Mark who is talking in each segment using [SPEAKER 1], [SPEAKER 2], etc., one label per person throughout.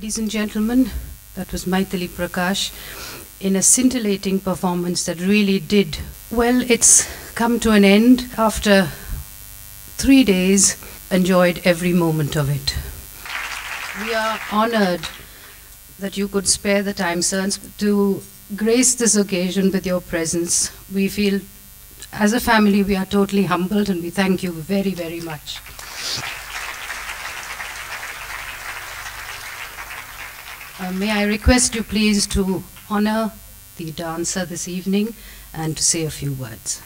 [SPEAKER 1] Ladies and gentlemen, that was Maithili Prakash in a scintillating performance that really did. Well, it's come to an end after 3 days. Enjoyed every moment of it. We are honored that you could spare the time, sir, to grace this occasion with your presence. We feel, as a family, we are totally humbled and we thank you very, very much. May I request you please to honor the dancer this evening and to say a few words.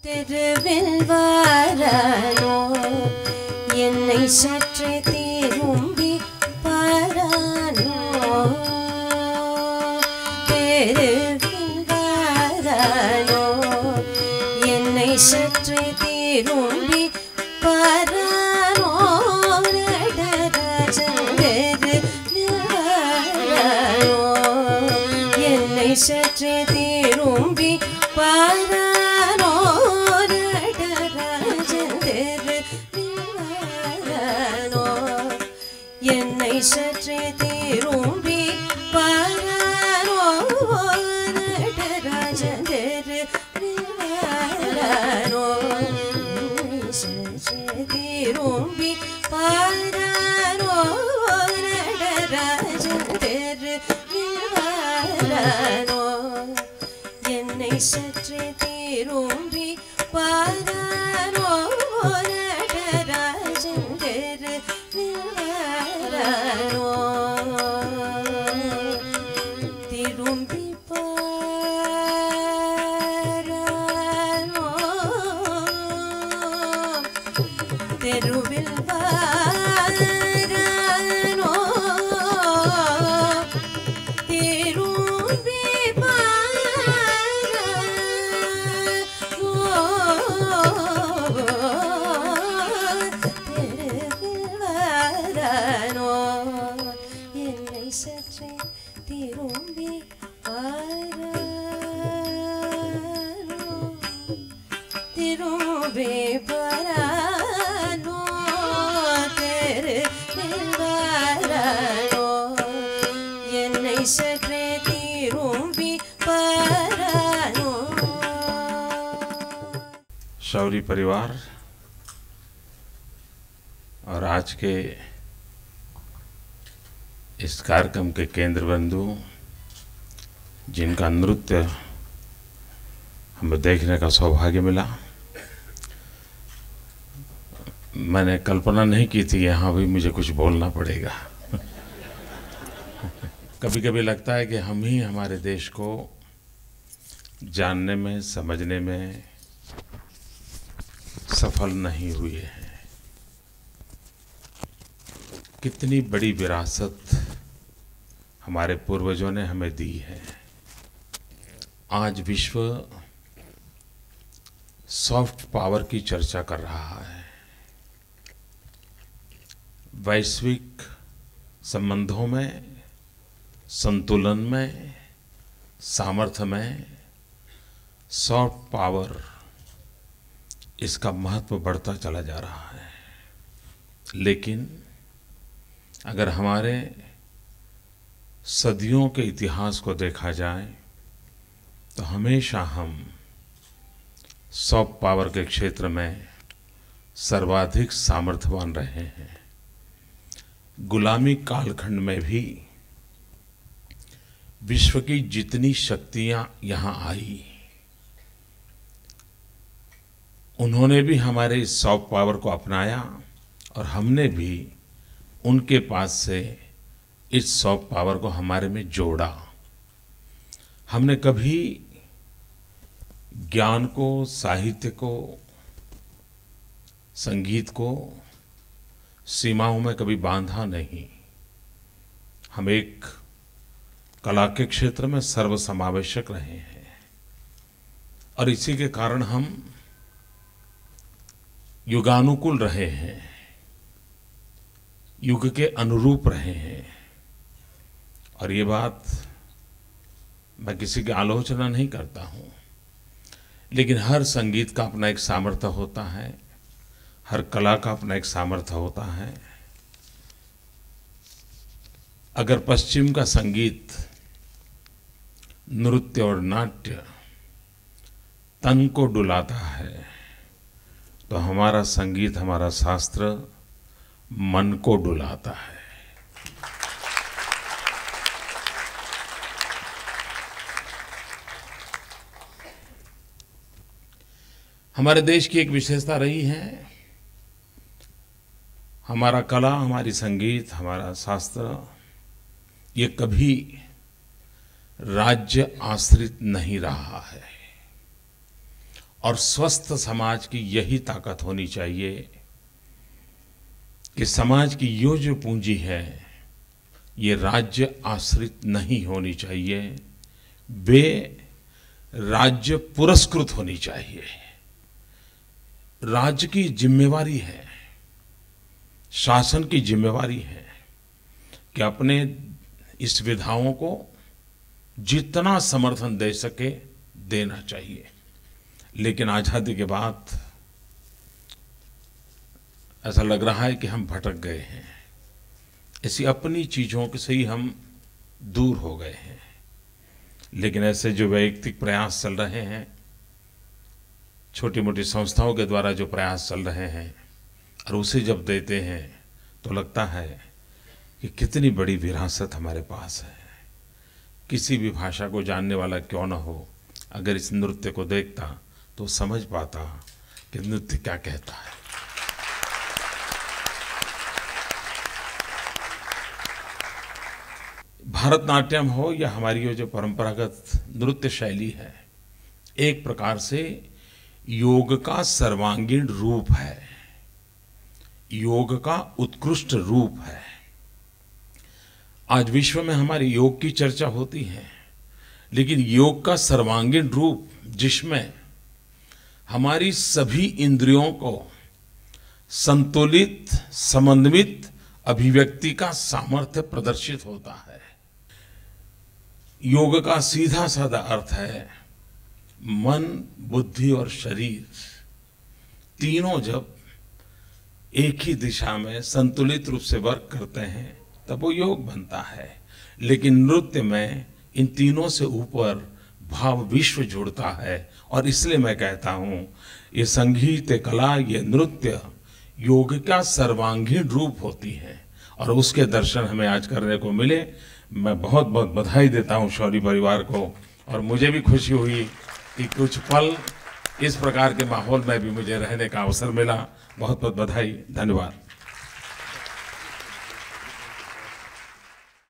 [SPEAKER 2] தெருவில் வாரானோ என்னை சற்றே திரும்பி பாரானோ தெருவில் வாரானோ என்னை சற்றே திரும்பி பாரானோ நடராஜன் தெருவில் வாரானோ என்னை சற்றே திரும்பி பாரானோ என்னை சற்றே திரும்பி பாரானோ நடராஜன் தெருவில் வாரானோ என்னை சற்றே திரும்பி பாரானோ நடராஜன் தெருவில் வாரானோ என்னை சற்றே திரும்பி பாரானோ நடராஜன் தெருவில் வாரானோ திரும்பி பாரானோ தெருவில் வாரானோ திரும்பி பாரானோ என்னை சற்றே திரும்பி பாரானோ திரும்பி பாரானோ தெருவில் வாரானோ என்னை சற்றே திரும்பி பாரானோ.
[SPEAKER 3] शौरी परिवार और आज के इस कार्यक्रम के केंद्र बिंदु जिनका नृत्य हमें देखने का सौभाग्य मिला, मैंने कल्पना नहीं की थी यहाँ भी मुझे कुछ बोलना पड़ेगा। कभी कभी लगता है कि हम ही हमारे देश को जानने में, समझने में सफल नहीं हुए हैं। कितनी बड़ी विरासत हमारे पूर्वजों ने हमें दी है। आज विश्व सॉफ्ट पावर की चर्चा कर रहा है। वैश्विक संबंधों में, संतुलन में, सामर्थ्य में सॉफ्ट पावर, इसका महत्व बढ़ता चला जा रहा है। लेकिन अगर हमारे सदियों के इतिहास को देखा जाए तो हमेशा हम सॉफ्ट पावर के क्षेत्र में सर्वाधिक सामर्थ्यवान रहे हैं। गुलामी कालखंड में भी विश्व की जितनी शक्तियां यहाँ आई, उन्होंने भी हमारे इस सॉफ्ट पावर को अपनाया और हमने भी उनके पास से इस सॉफ्ट पावर को हमारे में जोड़ा। हमने कभी ज्ञान को, साहित्य को, संगीत को सीमाओं में कभी बांधा नहीं। हम एक कला के क्षेत्र में सर्वसमावेशक रहे हैं और इसी के कारण हम युगानुकूल रहे हैं, युग के अनुरूप रहे हैं। और ये बात मैं किसी की आलोचना नहीं करता हूँ, लेकिन हर संगीत का अपना एक सामर्थ्य होता है, हर कला का अपना एक सामर्थ्य होता है। अगर पश्चिम का संगीत, नृत्य और नाट्य तन को डुलाता है, तो हमारा संगीत, हमारा शास्त्र मन को डुलाता है। हमारे देश की एक विशेषता रही है, हमारा कला, हमारी संगीत, हमारा शास्त्र ये कभी राज्य आश्रित नहीं रहा है। और स्वस्थ समाज की यही ताकत होनी चाहिए कि समाज की यो जो पूंजी है ये राज्य आश्रित नहीं होनी चाहिए, वे राज्य पुरस्कृत होनी चाहिए। राज्य की जिम्मेवारी है, शासन की जिम्मेवारी है कि अपने इस विधाओं को जितना समर्थन दे सके देना चाहिए। लेकिन आज़ादी के बाद ऐसा लग रहा है कि हम भटक गए हैं, ऐसी अपनी चीज़ों से ही हम दूर हो गए हैं। लेकिन ऐसे जो वैयक्तिक प्रयास चल रहे हैं, छोटी मोटी संस्थाओं के द्वारा जो प्रयास चल रहे हैं, और उसे जब देते हैं तो लगता है कि कितनी बड़ी विरासत हमारे पास है। किसी भी भाषा को जानने वाला क्यों न हो, अगर इस नृत्य को देखता तो समझ पाता कि नृत्य क्या कहता है। भारतनाट्यम हो या हमारी जो परंपरागत नृत्य शैली है, एक प्रकार से योग का सर्वांगीण रूप है, योग का उत्कृष्ट रूप है। आज विश्व में हमारी योग की चर्चा होती है, लेकिन योग का सर्वांगीण रूप जिसमें हमारी सभी इंद्रियों को संतुलित, समन्वित अभिव्यक्ति का सामर्थ्य प्रदर्शित होता है। योग का सीधा साधा अर्थ है मन, बुद्धि और शरीर तीनों जब एक ही दिशा में संतुलित रूप से वर्क करते हैं तब वो योग बनता है। लेकिन नृत्य में इन तीनों से ऊपर भाव विश्व जुड़ता है, और इसलिए मैं कहता हूँ ये संगीत, कला, ये नृत्य योग का सर्वांगीण रूप होती है, और उसके दर्शन हमें आज करने को मिले। मैं बहुत बहुत बधाई देता हूँ शौरी परिवार को, और मुझे भी खुशी हुई कि कुछ पल इस प्रकार के माहौल में भी मुझे रहने का अवसर मिला। बहुत बहुत बधाई, धन्यवाद।